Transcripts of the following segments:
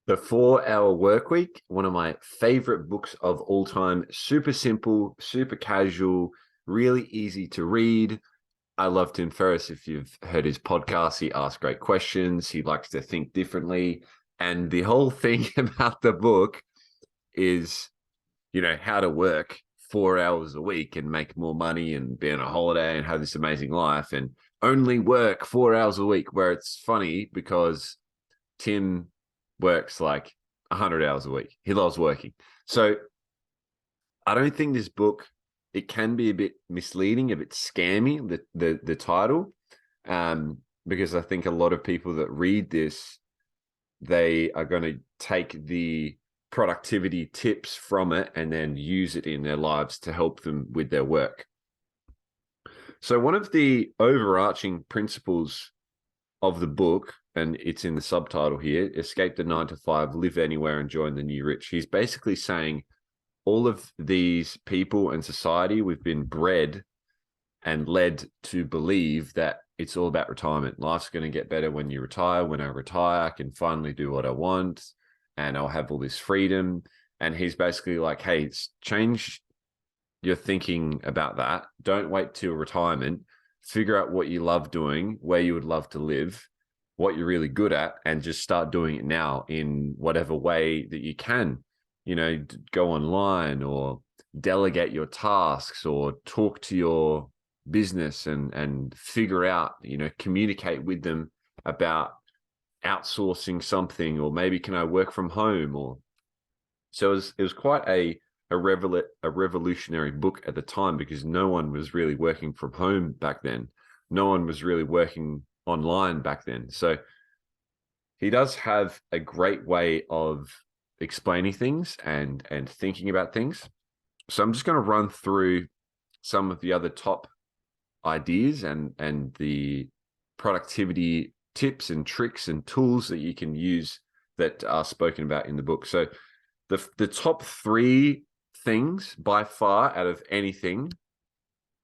The 4 Hour Work Week, one of my favorite books of all time. Super simple, super casual, really easy to read. I love Tim Ferriss. If you've heard his podcast, he asks great questions. He likes to think differently. And the whole thing about the book is, how to work 4 hours a week and make more money and be on a holiday and have this amazing life and only work 4 hours a week, where it's funny because Tim works like 100 hours a week. He loves working. So I don't think this book, it can be a bit misleading, a bit scammy, the title, because I think a lot of people that read this, they are going to take the productivity tips from it and then use it in their lives to help them with their work. So one of the overarching principles of the book, and it's in the subtitle here, Escape the 9 to 5, Live Anywhere and Join the New Rich. He's basically saying all of these people and society, we've been bred and led to believe that it's all about retirement. Life's going to get better when you retire. When I retire, I can finally do what I want and I'll have all this freedom. And he's basically like, hey, change your thinking about that. Don't wait till retirement. Figure out what you love doing, where you would love to live, what you're really good at, and just start doing it now in whatever way that you can. Go online or delegate your tasks or talk to your business and figure out, communicate with them about outsourcing something, or maybe can I work from home? Or so it was quite a revolutionary book at the time, because no one was really working from home back then. No one was really working online back then. So he does have a great way of explaining things and thinking about things. So I'm just going to run through some of the other top ideas and the productivity tips and tricks and tools that you can use that are spoken about in the book. So the top 3 things by far out of anything,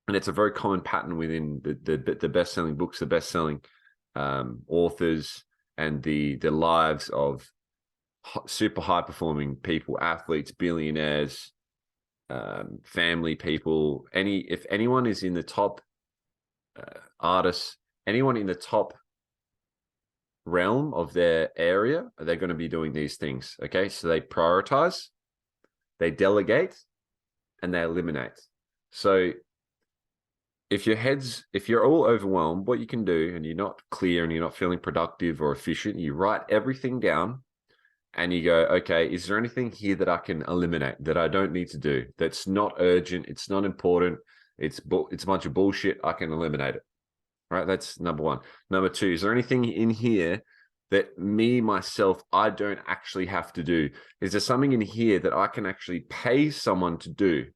and it's a very common pattern within the best-selling books, the best-selling authors, and the lives of super high-performing people, athletes, billionaires, family people. If anyone is in the top artists, anyone in the top realm of their area, they're going to be doing these things. Okay, so they prioritize, they delegate, and they eliminate. So if you're all overwhelmed, what you can do, and you're not clear and you're not feeling productive or efficient, you write everything down and you go, okay, is there anything here that I can eliminate, that I don't need to do, that's not urgent, it's not important, it's a bunch of bullshit, I can eliminate it. Right, that's number 1. Number 2, is there anything in here that myself, I don't actually have to do? Is there something in here that I can actually pay someone to do?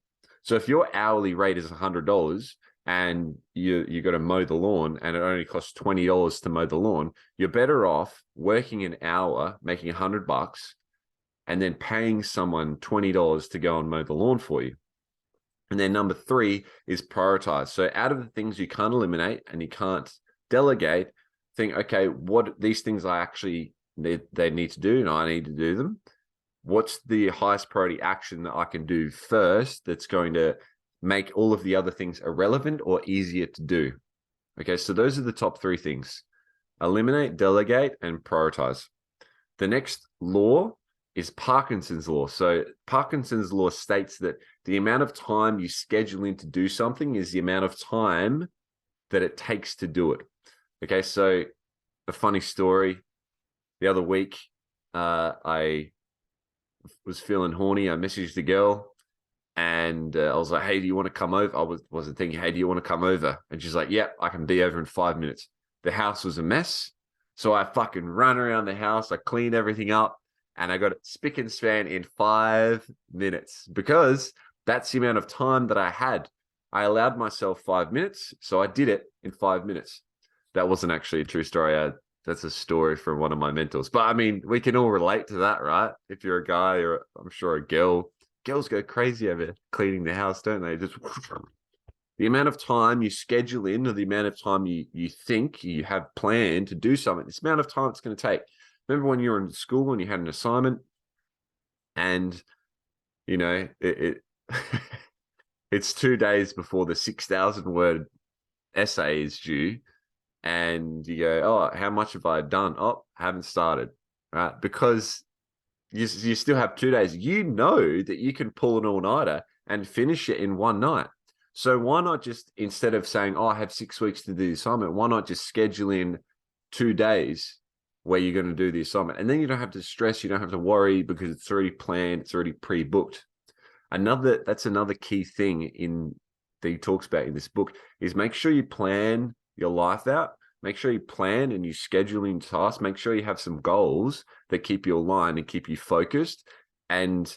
So if your hourly rate is $100 and you got to mow the lawn and it only costs $20 to mow the lawn, you're better off working an hour, making $100, and then paying someone $20 to go and mow the lawn for you. And then number 3 is prioritize. So out of the things you can't eliminate and you can't delegate, think, okay, what these things I actually they need to do and I need to do them. What's the highest priority action that I can do first that's going to make all of the other things irrelevant or easier to do? Okay, so those are the top 3 things: eliminate, delegate, and prioritize. The next law is Parkinson's law. So Parkinson's law states that the amount of time you schedule in to do something is the amount of time that it takes to do it. Okay, so a funny story. The other week, I was feeling horny. I messaged the girl and I was like, hey, do you want to come over? I wasn't thinking, hey, do you want to come over? And she's like, yep, I can be over in 5 minutes. The house was a mess. So I fucking ran around the house. I cleaned everything up. And I got it spick and span in 5 minutes, because that's the amount of time that I had. I allowed myself 5 minutes, so I did it in 5 minutes. That wasn't actually a true story. That's a story from one of my mentors. But I mean, we can all relate to that, right? If you're a guy, or I'm sure a girls go crazy over cleaning the house, don't they? Just the amount of time you schedule in, or the amount of time you think you have planned to do something, this amount of time it's going to take. Remember when you were in school and you had an assignment and, you know, it's 2 days before the 6,000 word essay is due, and you go, oh, how much have I done? Oh, haven't started, right? Because you still have 2 days. You know that you can pull an all-nighter and finish it in one night. So why not just, instead of saying, oh, I have 6 weeks to do the assignment, why not just schedule in 2 days where you're going to do the assignment? And then you don't have to stress, you don't have to worry, because it's already planned, it's already pre-booked. That's another key thing that he talks about in this book, is make sure you plan your life out. Make sure you plan and you schedule in tasks. Make sure you have some goals that keep you aligned and keep you focused. And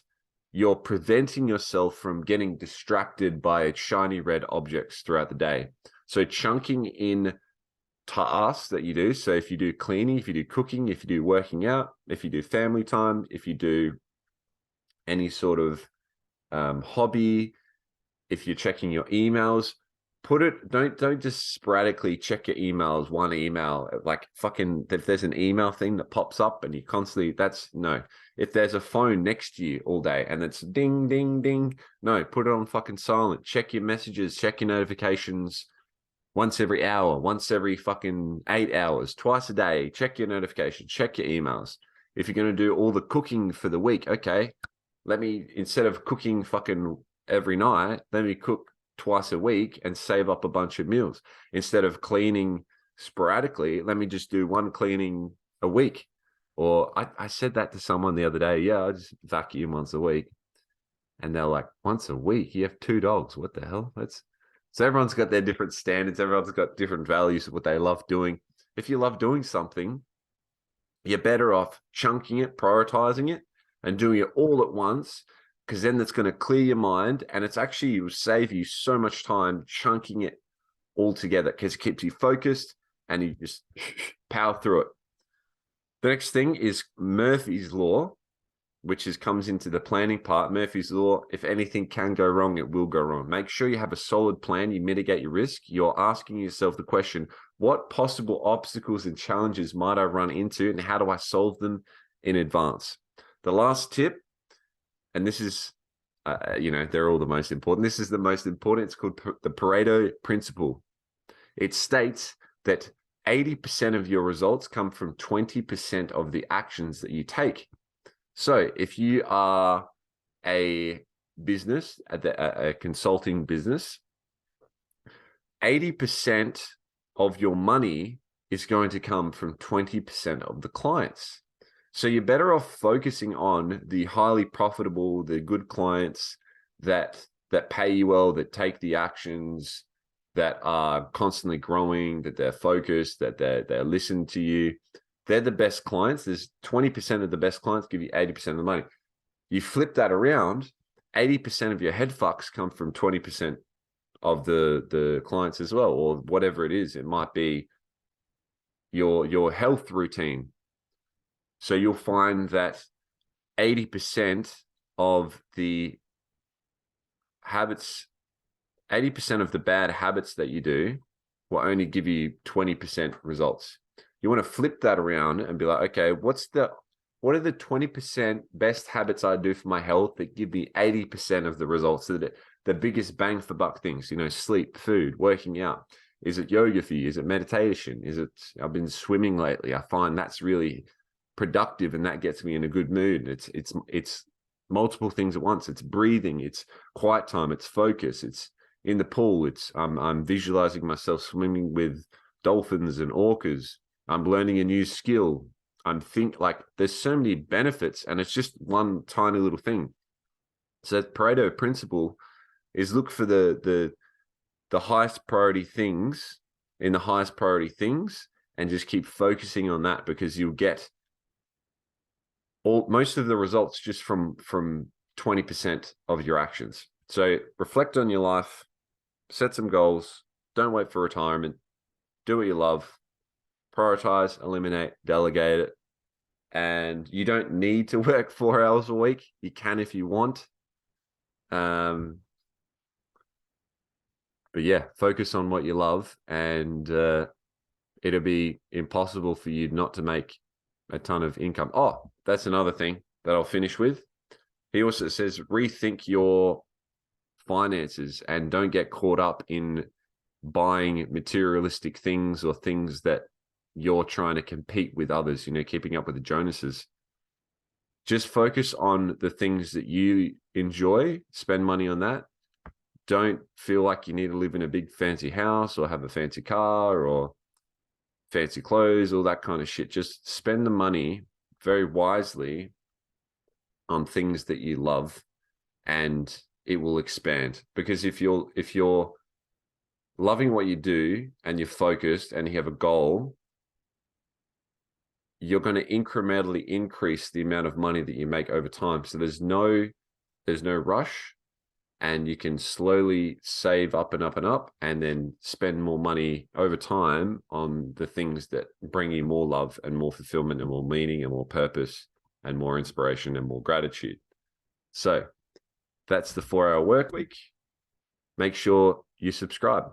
you're preventing yourself from getting distracted by shiny red objects throughout the day. So chunking in tasks that you do. So if you do cleaning, if you do cooking, if you do working out, if you do family time, if you do any sort of hobby, if you're checking your emails, don't just sporadically check your emails, one email, like fucking, if there's an email thing that pops up and you constantly, no. If there's a phone next to you all day and it's ding, ding, ding, no, put it on fucking silent. Check your messages, check your notifications once every hour, once every fucking 8 hours, twice a day. Check your notifications, check your emails. If you're going to do all the cooking for the week, okay, instead of cooking fucking every night, let me cook twice a week and save up a bunch of meals. Instead of cleaning sporadically, let me just do one cleaning a week. Or I said that to someone the other day. Yeah, I just vacuum once a week. And they're like, once a week? You have 2 dogs. What the hell? So everyone's got their different standards. Everyone's got different values of what they love doing. If you love doing something, you're better off chunking it, prioritizing it, and doing it all at once, because then that's going to clear your mind, and it will save you so much time chunking it all together, because it keeps you focused and you just power through it. The next thing is Murphy's Law, which comes into the planning part. Murphy's Law, if anything can go wrong, it will go wrong. Make sure you have a solid plan. You mitigate your risk. You're asking yourself the question, what possible obstacles and challenges might I run into, and how do I solve them in advance? The last tip, and this is, they're all the most important. This is the most important. It's called the Pareto principle. It states that 80% of your results come from 20% of the actions that you take. So if you are a business, a consulting business, 80% of your money is going to come from 20% of the clients. So you're better off focusing on the highly profitable, the good clients that pay you well, that take the actions, that are constantly growing, that they're focused, that they listen to you. They're the best clients. There's 20% of the best clients give you 80% of the money. You flip that around, 80% of your head fucks come from 20% of the clients as well, or whatever it is. It might be your health routine. So you'll find that 80% of the habits, 80% of the bad habits that you do will only give you 20% results. You want to flip that around and be like, okay, what are the 20% best habits I do for my health that give me 80% of the results? So that the biggest bang for buck things, sleep, food, working out. Is it yoga for you? Is it meditation? I've been swimming lately. I find that's really productive and that gets me in a good mood. It's multiple things at once. It's breathing, it's quiet time, it's focus, it's in the pool, I'm visualizing myself swimming with dolphins and orcas. I'm learning a new skill. There's so many benefits, and it's just one tiny little thing. So the Pareto principle is look for the highest priority things in the highest priority things, and just keep focusing on that, because you'll get most of the results just from 20% of your actions. So reflect on your life, set some goals, don't wait for retirement, do what you love, prioritize, eliminate, delegate it. And you don't need to work 4 hours a week. You can if you want. But yeah, focus on what you love, and it'll be impossible for you not to make a ton of income. Oh, that's another thing that I'll finish with. He also says rethink your finances and don't get caught up in buying materialistic things or things that you're trying to compete with others, keeping up with the Jonases. Just focus on the things that you enjoy, spend money on that. Don't feel like you need to live in a big fancy house or have a fancy car or fancy clothes, all that kind of shit. Just spend the money very wisely on things that you love, and it will expand. Because if you're loving what you do and you're focused and you have a goal, you're going to incrementally increase the amount of money that you make over time. So there's no rush, and you can slowly save up and up and up, and then spend more money over time on the things that bring you more love and more fulfillment and more meaning and more purpose and more inspiration and more gratitude. So that's the 4-Hour Work Week. Make sure you subscribe.